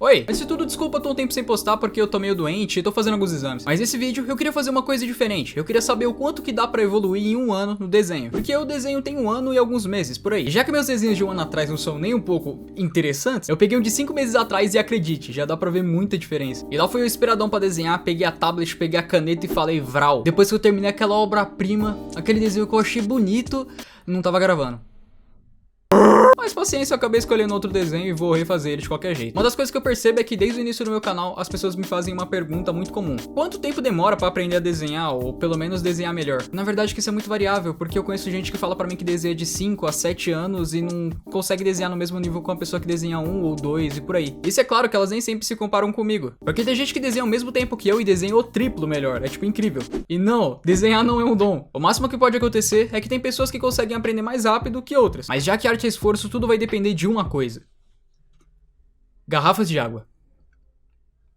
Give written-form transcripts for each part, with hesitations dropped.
Oi, antes de tudo, desculpa, tô um tempo sem postar porque eu tô meio doente e tô fazendo alguns exames. Mas nesse vídeo eu queria fazer uma coisa diferente. Eu queria saber o quanto que dá pra evoluir em um ano no desenho. Porque o desenho tem um ano e alguns meses, por aí. E já que meus desenhos de um ano atrás não são nem um pouco interessantes, eu peguei um de 5 meses atrás e acredite, já dá pra ver muita diferença. E lá fui eu esperadão pra desenhar, peguei a tablet, peguei a caneta e falei vral. Depois que eu terminei aquela obra-prima, aquele desenho que eu achei bonito, não tava gravando. Mas paciência, eu acabei escolhendo outro desenho e vou refazer ele de qualquer jeito. Uma das coisas que eu percebo é que desde o início do meu canal, as pessoas me fazem uma pergunta muito comum. Quanto tempo demora pra aprender a desenhar, ou pelo menos desenhar melhor? Na verdade que isso é muito variável, porque eu conheço gente que fala pra mim que desenha de 5 a 7 anos e não consegue desenhar no mesmo nível com a pessoa que desenha 1 ou 2 e por aí. Isso é claro que elas nem sempre se comparam comigo, porque tem gente que desenha ao mesmo tempo que eu e desenha o triplo melhor, é tipo incrível. E não, desenhar não é um dom. O máximo que pode acontecer é que tem pessoas que conseguem aprender mais rápido que outras, mas já que arte é esforço, tudo vai depender de uma coisa: garrafas de água.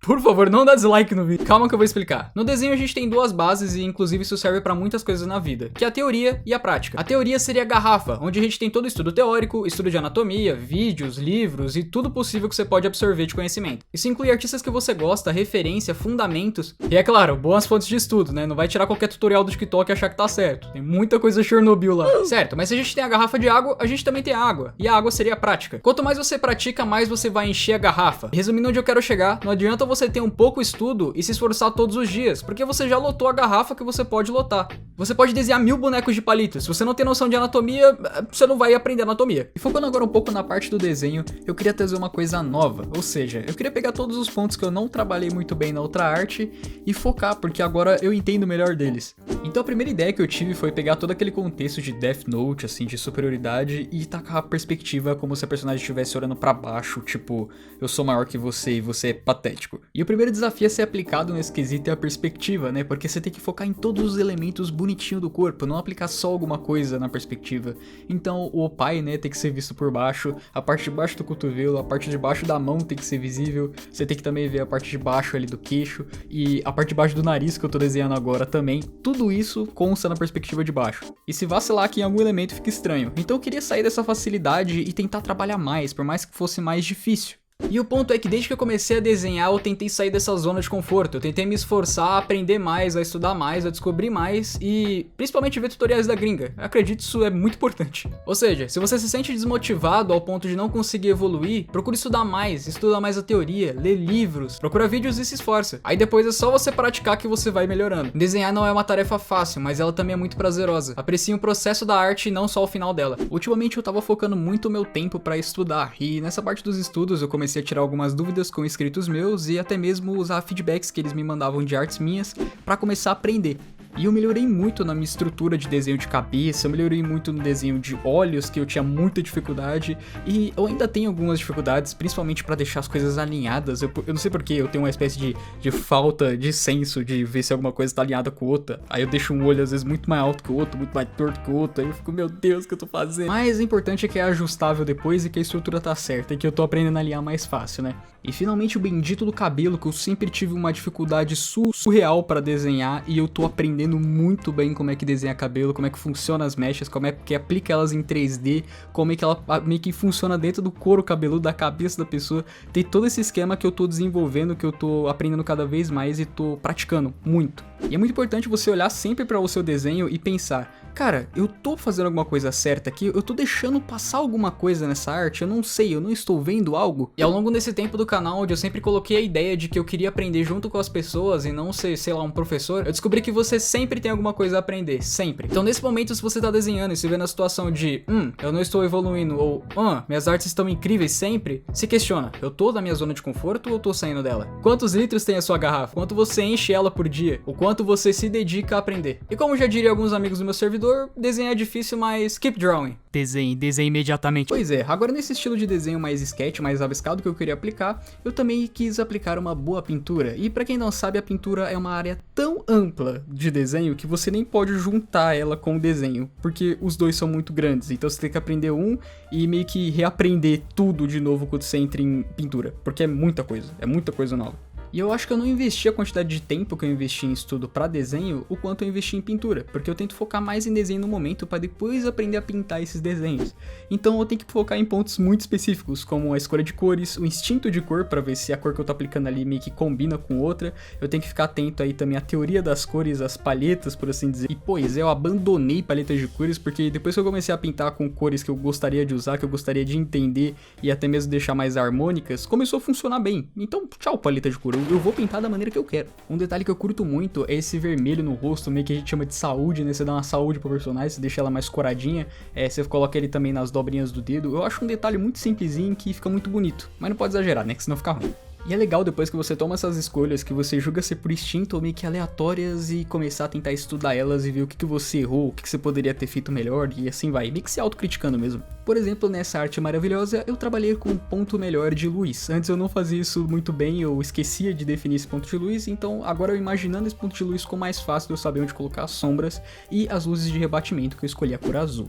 Por favor, não dá dislike no vídeo. Calma que eu vou explicar. No desenho a gente tem duas bases e inclusive isso serve pra muitas coisas na vida, que é a teoria e a prática. A teoria seria a garrafa, onde a gente tem todo o estudo teórico, estudo de anatomia, vídeos, livros e tudo possível que você pode absorver de conhecimento. Isso inclui artistas que você gosta, referência, fundamentos e, é claro, boas fontes de estudo, né? Não vai tirar qualquer tutorial do TikTok e achar que tá certo. Tem muita coisa Chernobyl lá. Certo, mas se a gente tem a garrafa de água, a gente também tem a água. E a água seria a prática. Quanto mais você pratica, mais você vai encher a garrafa. E resumindo onde eu quero chegar, não adianta você ter um pouco estudo e se esforçar todos os dias, porque você já lotou a garrafa que você pode lotar. Você pode desenhar 1000 bonecos de palito. Se você não tem noção de anatomia, você não vai aprender anatomia. E focando agora um pouco na parte do desenho, eu queria trazer uma coisa nova. Ou seja, eu queria pegar todos os pontos que eu não trabalhei muito bem na outra arte e focar, porque agora eu entendo melhor deles. Então a primeira ideia que eu tive foi pegar todo aquele contexto de Death Note, assim, de superioridade e tacar a perspectiva como se a personagem estivesse olhando pra baixo, tipo, eu sou maior que você e você é patético. E o primeiro desafio a ser aplicado nesse quesito é a perspectiva, né? Porque você tem que focar em todos os elementos bonitinho do corpo, não aplicar só alguma coisa na perspectiva. Então o opai, né, tem que ser visto por baixo, a parte de baixo do cotovelo, a parte de baixo da mão tem que ser visível, você tem que também ver a parte de baixo ali do queixo e a parte de baixo do nariz que eu tô desenhando agora também. Tudo isso consta na perspectiva de baixo. E se vacilar aqui em algum elemento fica estranho. Então eu queria sair dessa facilidade e tentar trabalhar mais, por mais que fosse mais difícil. E o ponto é que desde que eu comecei a desenhar, eu tentei sair dessa zona de conforto. Eu tentei me esforçar a aprender mais, a estudar mais, a descobrir mais e principalmente ver tutoriais da gringa. Eu acredito, isso é muito importante. Ou seja, se você se sente desmotivado ao ponto de não conseguir evoluir, procure estudar mais, estuda mais a teoria, lê livros, procura vídeos e se esforça. Aí depois é só você praticar que você vai melhorando. Desenhar não é uma tarefa fácil, mas ela também é muito prazerosa. Aprecie o processo da arte e não só o final dela. Ultimamente eu tava focando muito o meu tempo pra estudar e nessa parte dos estudos eu comecei a tirar algumas dúvidas com inscritos meus e até mesmo usar feedbacks que eles me mandavam de artes minhas para começar a aprender. E eu melhorei muito na minha estrutura de desenho de cabeça, eu melhorei muito no desenho de olhos, que eu tinha muita dificuldade, e eu ainda tenho algumas dificuldades, principalmente para deixar as coisas alinhadas. Eu não sei porque eu tenho uma espécie de falta de senso de ver se alguma coisa está alinhada com outra. Aí eu deixo um olho às vezes muito mais alto que o outro, muito mais torto que o outro, aí eu fico, meu Deus, o que eu tô fazendo? Mas o importante é que é ajustável depois e que a estrutura tá certa, e que eu tô aprendendo a alinhar mais fácil, né? E finalmente o bendito do cabelo, que eu sempre tive uma dificuldade surreal para desenhar, e eu tô aprendendo muito bem como é que desenha cabelo, como é que funciona as mechas, como é que aplica elas em 3D, como é que ela meio que funciona dentro do couro cabeludo, da cabeça da pessoa. Tem todo esse esquema que eu tô desenvolvendo, que eu tô aprendendo cada vez mais e tô praticando muito. E é muito importante você olhar sempre para o seu desenho e pensar, cara, eu tô fazendo alguma coisa certa aqui, eu tô deixando passar alguma coisa nessa arte, eu não sei, eu não estou vendo algo. E ao longo desse tempo do canal, onde eu sempre coloquei a ideia de que eu queria aprender junto com as pessoas e não ser, sei lá, um professor, eu descobri que você sempre tem alguma coisa a aprender, sempre. Então nesse momento, se você tá desenhando e se vê na situação de, eu não estou evoluindo, ou, minhas artes estão incríveis sempre, se questiona, eu tô na minha zona de conforto ou eu tô saindo dela? Quantos litros tem a sua garrafa? Quanto você enche ela por dia? O quanto você se dedica a aprender? E como já diria alguns amigos do meu servidor, desenhar é difícil, mas keep drawing. Desenhe imediatamente. Pois é, agora nesse estilo de desenho mais sketch, mais rabiscado que eu queria aplicar, eu também quis aplicar uma boa pintura. E pra quem não sabe, a pintura é uma área tão ampla de desenho que você nem pode juntar ela com o desenho, porque os dois são muito grandes, então você tem que aprender um e meio que reaprender tudo de novo quando você entra em pintura, porque é muita coisa nova. E eu acho que eu não investi a quantidade de tempo que eu investi em estudo pra desenho, o quanto eu investi em pintura, porque eu tento focar mais em desenho no momento pra depois aprender a pintar esses desenhos. Então eu tenho que focar em pontos muito específicos, como a escolha de cores, o instinto de cor pra ver se a cor que eu tô aplicando ali meio que combina com outra. Eu tenho que ficar atento aí também à teoria das cores, as palhetas, por assim dizer. E pois, eu abandonei paletas de cores porque depois que eu comecei a pintar com cores que eu gostaria de usar, que eu gostaria de entender e até mesmo deixar mais harmônicas, começou a funcionar bem. Então, tchau paleta de cor, eu vou pintar da maneira que eu quero. Um detalhe que eu curto muito é esse vermelho no rosto, meio que a gente chama de saúde, né? Você dá uma saúde pro personagem, você deixa ela mais coradinha, você coloca ele também nas dobrinhas do dedo. Eu acho um detalhe muito simplesinho que fica muito bonito, mas não pode exagerar, né? Que senão fica ruim. E é legal depois que você toma essas escolhas que você julga ser por instinto ou meio que aleatórias e começar a tentar estudar elas e ver o que você errou, o que você poderia ter feito melhor e assim vai, meio que se autocriticando mesmo. Por exemplo, nessa arte maravilhosa, eu trabalhei com um ponto melhor de luz. Antes eu não fazia isso muito bem, eu esquecia de definir esse ponto de luz, então agora eu imaginando esse ponto de luz ficou mais fácil de eu saber onde colocar as sombras e as luzes de rebatimento que eu escolhi a cor azul.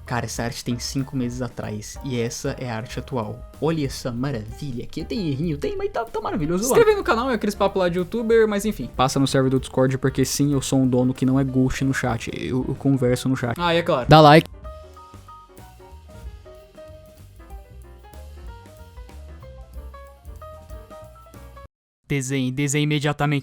Cara, essa arte tem 5 meses atrás, e essa é a arte atual. Olha essa maravilha, aqui tem errinho, tem, mas tá maravilhoso. Se inscreve no canal, é aqueles papos lá de youtuber, mas enfim. Passa no server do Discord, porque sim, eu sou um dono que não é ghost no chat, eu converso no chat. Ah, é claro. Dá like. Desenhe imediatamente.